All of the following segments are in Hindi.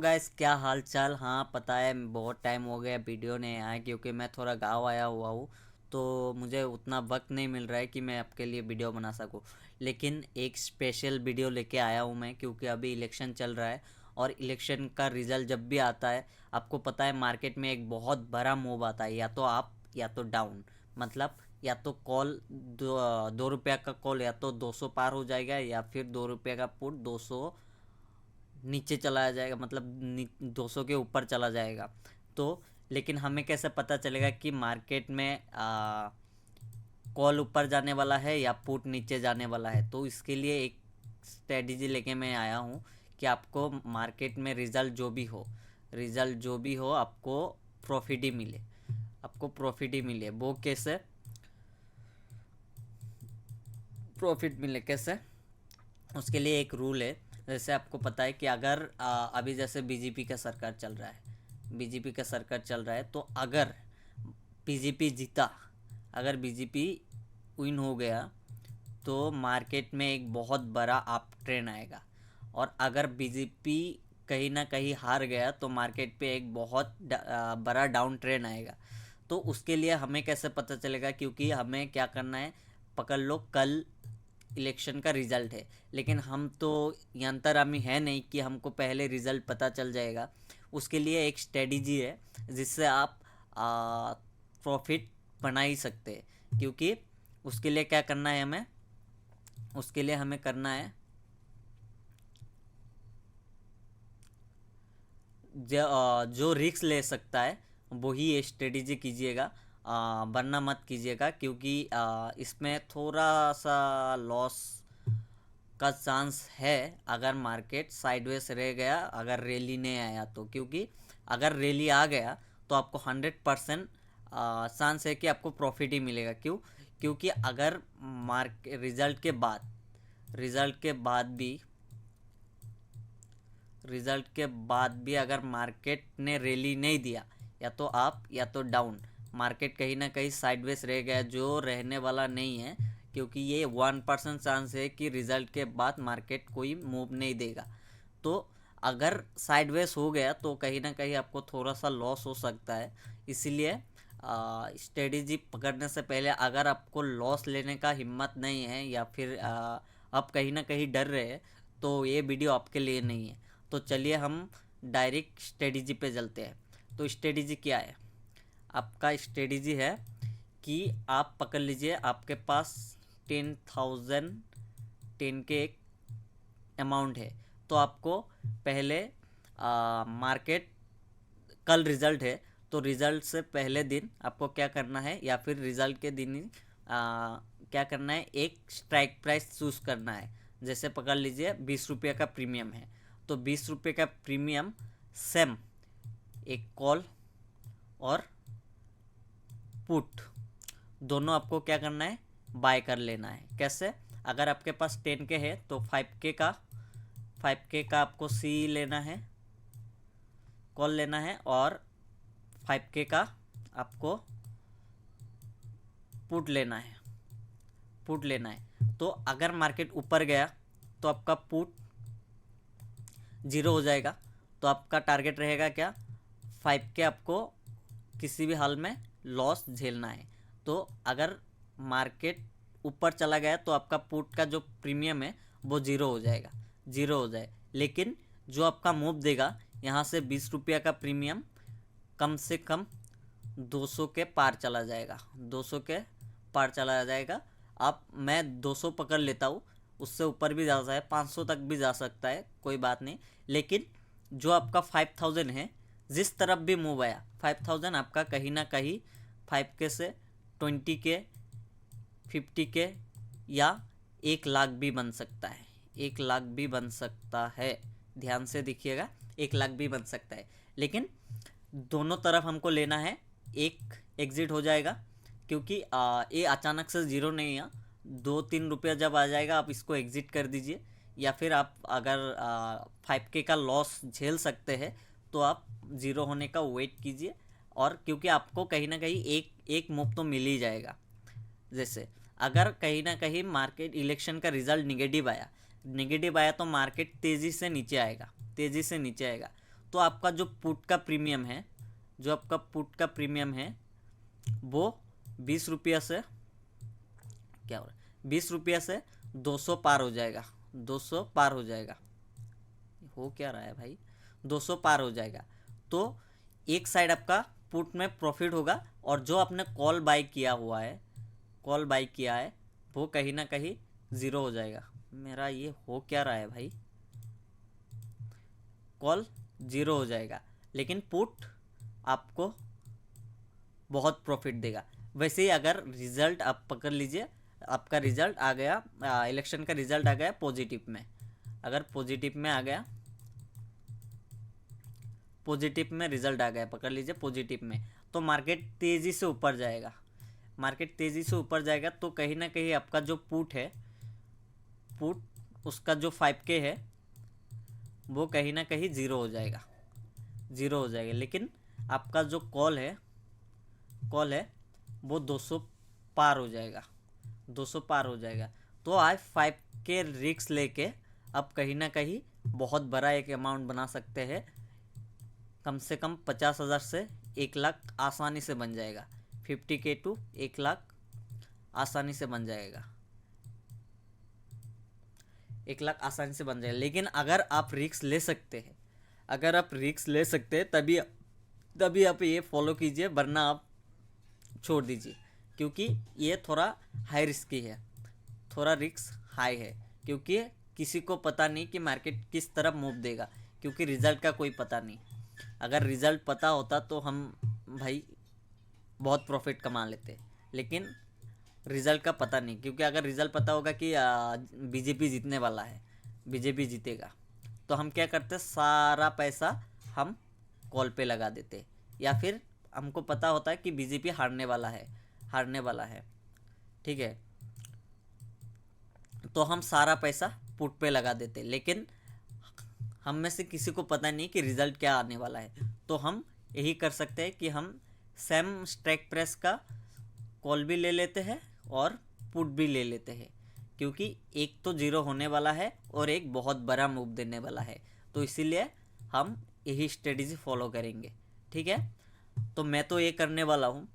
गाइस, क्या हाल चाल। हाँ, पता है बहुत टाइम हो गया वीडियो नहीं आया क्योंकि मैं थोड़ा गांव आया हुआ हूँ। तो मुझे उतना वक्त नहीं मिल रहा है कि मैं आपके लिए वीडियो बना सकूँ। लेकिन एक स्पेशल वीडियो लेके आया हूँ मैं, क्योंकि अभी इलेक्शन चल रहा है। और इलेक्शन का रिज़ल्ट जब भी आता है, आपको पता है मार्केट में एक बहुत बड़ा मूव आता है, या तो अप या तो डाउन। मतलब या तो कॉल 2 रुपया का कॉल या तो 200 पार हो जाएगा, या फिर 2 रुपये का पुट 200 नीचे चला जाएगा, मतलब 200 के ऊपर चला जाएगा। तो लेकिन हमें कैसे पता चलेगा कि मार्केट में कॉल ऊपर जाने वाला है या पुट नीचे जाने वाला है? तो इसके लिए एक स्ट्रेटजी लेके मैं आया हूँ कि आपको मार्केट में रिज़ल्ट जो भी हो आपको प्रॉफिट ही मिले। वो कैसे प्रॉफिट मिले कैसे? उसके लिए एक रूल है। जैसे आपको पता है कि अगर अभी जैसे बीजेपी का सरकार चल रहा है, तो अगर बीजेपी जीता, अगर बीजेपी विन हो गया, तो मार्केट में एक बहुत बड़ा अप ट्रेंड आएगा। और अगर बीजेपी कहीं ना कहीं हार गया, तो मार्केट पे एक बहुत बड़ा डाउन ट्रेंड आएगा। तो उसके लिए हमें कैसे पता चलेगा? क्योंकि हमें क्या करना है, पकड़ लो कल इलेक्शन का रिज़ल्ट है, लेकिन हम तो यंत्रामी है नहीं कि हमको पहले रिज़ल्ट पता चल जाएगा। उसके लिए एक स्ट्रेटजी है जिससे आप प्रॉफिट बना ही सकते हैं। क्योंकि उसके लिए क्या करना है हमें? उसके लिए हमें करना है, जो रिस्क ले सकता है वही ये स्ट्रेटजी कीजिएगा, वरना मत कीजिएगा। क्योंकि इसमें थोड़ा सा लॉस का चांस है अगर मार्केट साइडवेज रह गया, अगर रैली नहीं आया तो। क्योंकि अगर रैली आ गया तो आपको 100% चांस है कि आपको प्रॉफिट ही मिलेगा। क्यों? क्योंकि अगर मार्केट रिज़ल्ट के बाद भी अगर मार्केट ने रैली नहीं दिया, या तो अप या तो डाउन, मार्केट कहीं ना कहीं साइडवेज रह गया, जो रहने वाला नहीं है। क्योंकि ये 1% चांस है कि रिज़ल्ट के बाद मार्केट कोई मूव नहीं देगा। तो अगर साइडवेज हो गया तो कहीं ना कहीं आपको थोड़ा सा लॉस हो सकता है। इसीलिए स्ट्रेटजी पकड़ने से पहले अगर आपको लॉस लेने का हिम्मत नहीं है, या फिर आप कहीं ना कहीं डर रहे हैं, तो ये वीडियो आपके लिए नहीं है। तो चलिए हम डायरेक्ट स्ट्रेटजी पे चलते हैं। तो स्ट्रेटजी क्या है? आपका स्ट्रेटजी है कि आप पकड़ लीजिए, आपके पास 10,000 10 के एक अमाउंट है। तो आपको पहले मार्केट कल रिज़ल्ट है, तो रिज़ल्ट से पहले दिन आपको क्या करना है, या फिर रिज़ल्ट के दिन ही क्या करना है, एक स्ट्राइक प्राइस चूज़ करना है। जैसे पकड़ लीजिए 20 रुपये का प्रीमियम है, तो 20 रुपये का प्रीमियम सेम एक कॉल और पुट दोनों आपको क्या करना है, बाय कर लेना है। कैसे? अगर आपके पास 10 के है तो 5 के का आपको सी लेना है, कॉल लेना है, और 5 के का आपको पुट लेना है। तो अगर मार्केट ऊपर गया तो आपका पुट 0 हो जाएगा। तो आपका टारगेट रहेगा क्या? 5 के आपको किसी भी हाल में लॉस झेलना है। तो अगर मार्केट ऊपर चला गया तो आपका पुट का जो प्रीमियम है वो 0 हो जाए। लेकिन जो आपका मूव देगा, यहाँ से 20 रुपया का प्रीमियम कम से कम 200 के पार चला जाएगा, 200 के पार चला जाएगा। अब मैं 200 पकड़ लेता हूँ, उससे ऊपर भी जा सकता है, 500 तक भी जा सकता है, कोई बात नहीं। लेकिन जो आपका 5,000 है, जिस तरफ भी मूव आया 5,000 आपका कहीं ना कहीं 5 के से 20 के, 50 के, या 1 लाख भी बन सकता है। 1 लाख भी बन सकता है, ध्यान से देखिएगा, 1 लाख भी बन सकता है। लेकिन दोनों तरफ हमको लेना है, एक एग्जिट हो जाएगा। क्योंकि ये अचानक से 0 नहीं है, 2-3 रुपया जब आ जाएगा आप इसको एग्जिट कर दीजिए। या फिर आप अगर 5 के का लॉस झेल सकते हैं तो आप 0 होने का वेट कीजिए। और क्योंकि आपको कहीं ना कहीं एक मूव तो मिल ही जाएगा। जैसे अगर कहीं ना कहीं मार्केट इलेक्शन का रिजल्ट निगेटिव आया तो मार्केट तेज़ी से नीचे आएगा। तो आपका जो पुट का प्रीमियम है, जो आपका पुट का प्रीमियम है वो 20 रुपया से क्या हो रहा है, 20 रुपया से 200 पार हो जाएगा, 200 पार हो जाएगा, हो क्या रहा है भाई, 200 पार हो जाएगा। तो एक साइड आपका पुट में प्रॉफिट होगा और जो आपने कॉल बाई किया हुआ है, कॉल बाई किया है वो कहीं ना कहीं ज़ीरो हो जाएगा। मेरा ये हो क्या रहा है भाई, कॉल ज़ीरो हो जाएगा लेकिन पुट आपको बहुत प्रॉफिट देगा। वैसे ही अगर रिजल्ट आप पकड़ लीजिए, आपका रिजल्ट आ गया, इलेक्शन का रिजल्ट आ गया पॉजिटिव में, अगर पॉजिटिव में आ गया, पॉजिटिव में रिजल्ट आ गया, पकड़ लीजिए पॉजिटिव में, तो मार्केट तेज़ी से ऊपर जाएगा, मार्केट तेज़ी से ऊपर जाएगा। तो कहीं ना कहीं आपका जो पुट है, पुट उसका जो 5K है वो कहीं ना कहीं ज़ीरो हो जाएगा, ज़ीरो हो जाएगा। लेकिन आपका जो कॉल है, कॉल है वो 200 पार हो जाएगा, 200 पार हो जाएगा। तो आज 5K रिस्क लेके आप कहीं ना कहीं बहुत बड़ा एक अमाउंट बना सकते हैं, कम से कम 50,000 से 1 लाख आसानी से बन जाएगा, 50K टू 1 लाख आसानी से बन जाएगा, 1 लाख आसानी से बन जाएगा। लेकिन अगर आप रिस्क ले सकते हैं, अगर आप रिस्क ले सकते हैं तभी आप ये फॉलो कीजिए, वरना आप छोड़ दीजिए, क्योंकि ये थोड़ा हाई रिस्की है, थोड़ा रिस्क हाई है, क्योंकि किसी को पता नहीं कि मार्केट किस तरफ मूव देगा, क्योंकि रिज़ल्ट का कोई पता नहीं। अगर रिज़ल्ट पता होता तो हम भाई बहुत प्रॉफिट कमा लेते, लेकिन रिज़ल्ट का पता नहीं, क्योंकि अगर रिज़ल्ट पता होगा कि बीजेपी जीतने वाला है, बीजेपी जीतेगा, तो हम क्या करते, सारा पैसा हम कॉल पे लगा देते, या फिर हमको पता होता है कि बीजेपी हारने वाला है, हारने वाला है, ठीक है, तो हम सारा पैसा पुट पे लगा देते। लेकिन हम में से किसी को पता नहीं कि रिज़ल्ट क्या आने वाला है, तो हम यही कर सकते हैं कि हम सेम स्ट्राइक प्राइस का कॉल भी ले लेते हैं और पुट भी ले लेते हैं, क्योंकि एक तो ज़ीरो होने वाला है और एक बहुत बड़ा मूव देने वाला है, तो इसीलिए हम यही स्ट्रेटजी फॉलो करेंगे, ठीक है। तो मैं तो ये करने वाला हूँ,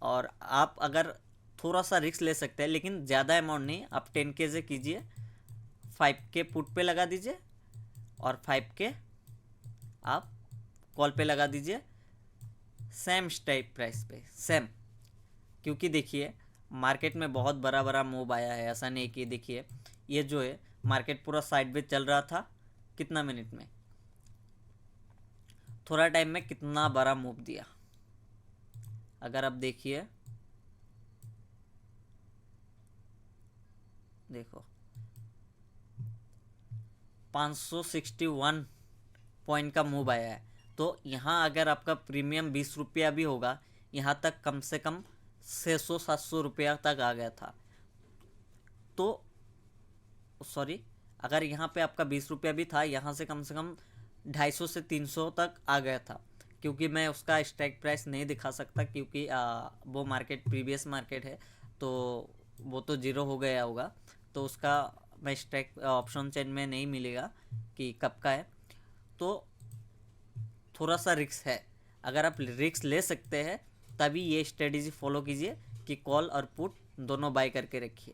और आप अगर थोड़ा सा रिस्क ले सकते हैं, लेकिन ज़्यादा अमाउंट नहीं, आप 10K से कीजिए, 5K पुट पे लगा दीजिए और 5K आप कॉल पे लगा दीजिए, सेम स्ट्राइक प्राइस पे, सेम। क्योंकि देखिए मार्केट में बहुत बड़ा मूव आया है, ऐसा नहीं कि देखिए ये जो है मार्केट पूरा साइडवेज चल रहा था, कितना मिनट में, थोड़ा टाइम में कितना बड़ा मूव दिया। अगर आप देखिए, देखो 561 पॉइंट का मूव आया है, तो यहाँ अगर आपका प्रीमियम 20 रुपया भी होगा, यहाँ तक कम से कम 600-700 रुपया तक आ गया था। तो सॉरी, अगर यहाँ पे आपका 20 रुपया भी था, यहाँ से कम 250 से 300 तक आ गया था, क्योंकि मैं उसका स्ट्राइक प्राइस नहीं दिखा सकता, क्योंकि वो मार्केट प्रीवियस मार्केट है, तो वो तो ज़ीरो हो गया होगा, तो उसका मैं स्ट्राइक ऑप्शन चेन में नहीं मिलेगा कि कब का है। तो थोड़ा सा रिस्क है, अगर आप रिस्क ले सकते हैं तभी ये स्ट्रेटजी फॉलो कीजिए कि कॉल और पुट दोनों बाय करके रखिए,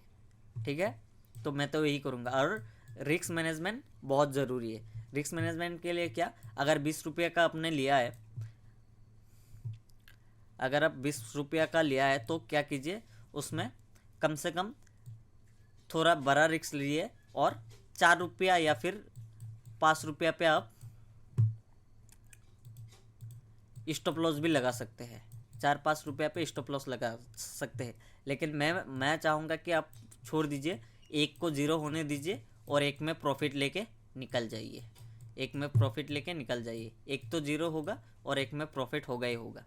ठीक है। तो मैं तो यही करूँगा, और रिस्क मैनेजमेंट बहुत ज़रूरी है। रिस्क मैनेजमेंट के लिए क्या, अगर 20 रुपये का आपने लिया है, अगर आप 20 रुपया का लिया है तो क्या कीजिए, उसमें कम से कम थोड़ा बड़ा रिस्क लिए, और 4 रुपया या फिर 5 रुपया पे आप स्टॉप लॉस भी लगा सकते हैं, 4-5 रुपया पे स्टॉप लॉस लगा सकते हैं। लेकिन मैं चाहूँगा कि आप छोड़ दीजिए, एक को ज़ीरो होने दीजिए और एक में प्रॉफिट लेके निकल जाइए, एक में प्रॉफिट लेके निकल जाइए, एक तो ज़ीरो होगा और एक में प्रॉफिट होगा ही होगा।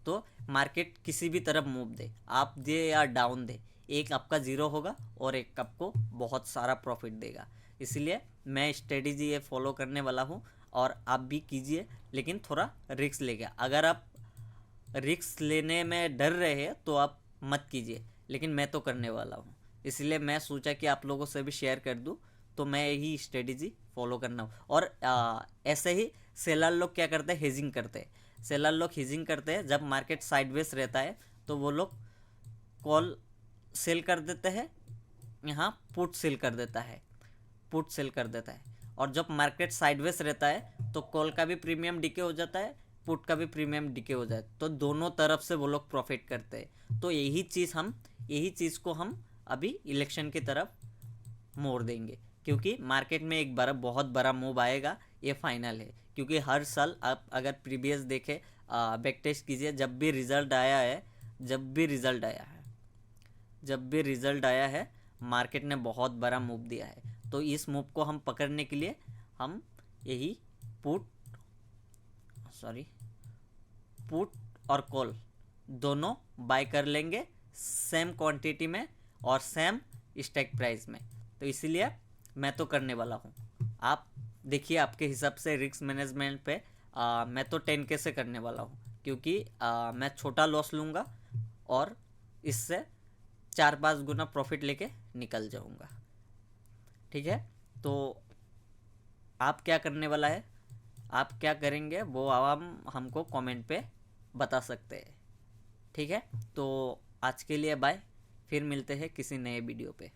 तो मार्केट किसी भी तरफ मूव दे, आप दे या डाउन दे, एक आपका ज़ीरो होगा और एक आपको बहुत सारा प्रॉफिट देगा। इसलिए मैं स्ट्रेटजी ये फॉलो करने वाला हूँ, और आप भी कीजिए, लेकिन थोड़ा रिस्क लेके। अगर आप रिस्क लेने में डर रहे हैं तो आप मत कीजिए, लेकिन मैं तो करने वाला हूँ, इसलिए मैं सोचा कि आप लोगों से भी शेयर कर दूँ, तो मैं यही स्ट्रेटजी फॉलो करना हूँ। और ऐसे ही सेलर लोग क्या करते हैं, हेजिंग करते हैं। सेलर लोग हेजिंग करते हैं, जब मार्केट साइडवेज रहता है तो वो लोग कॉल सेल कर देते हैं, यहाँ पुट सेल कर देता है, पुट सेल कर देता है। और जब मार्केट साइडवेज रहता है तो कॉल का भी प्रीमियम डिके हो जाता है, पुट का भी प्रीमियम डिके हो जाता है, तो दोनों तरफ से वो लोग प्रॉफिट करते हैं। तो यही चीज़ को हम अभी इलेक्शन की तरफ मोड़ देंगे, क्योंकि मार्केट में एक बार बहुत बड़ा मूव आएगा, ये फाइनल है। क्योंकि हर साल आप अगर प्रीवियस देखे, बैक टेस्ट कीजिए, जब भी रिज़ल्ट आया है मार्केट ने बहुत बड़ा मूव दिया है। तो इस मूव को हम पकड़ने के लिए हम यही पुट और कॉल दोनों बाय कर लेंगे सेम क्वांटिटी में और सेम स्ट्राइक प्राइस में। तो इसीलिए मैं तो करने वाला हूँ। आप देखिए आपके हिसाब से रिस्क मैनेजमेंट पे मैं तो 10K से करने वाला हूँ, क्योंकि मैं छोटा लॉस लूँगा और इससे 4-5 गुना प्रॉफिट लेके निकल जाऊँगा। ठीक है, तो आप क्या करने वाला है, आप क्या करेंगे वो हमको कमेंट पे बता सकते हैं। ठीक है, तो आज के लिए बाय, फिर मिलते हैं किसी नए वीडियो पे।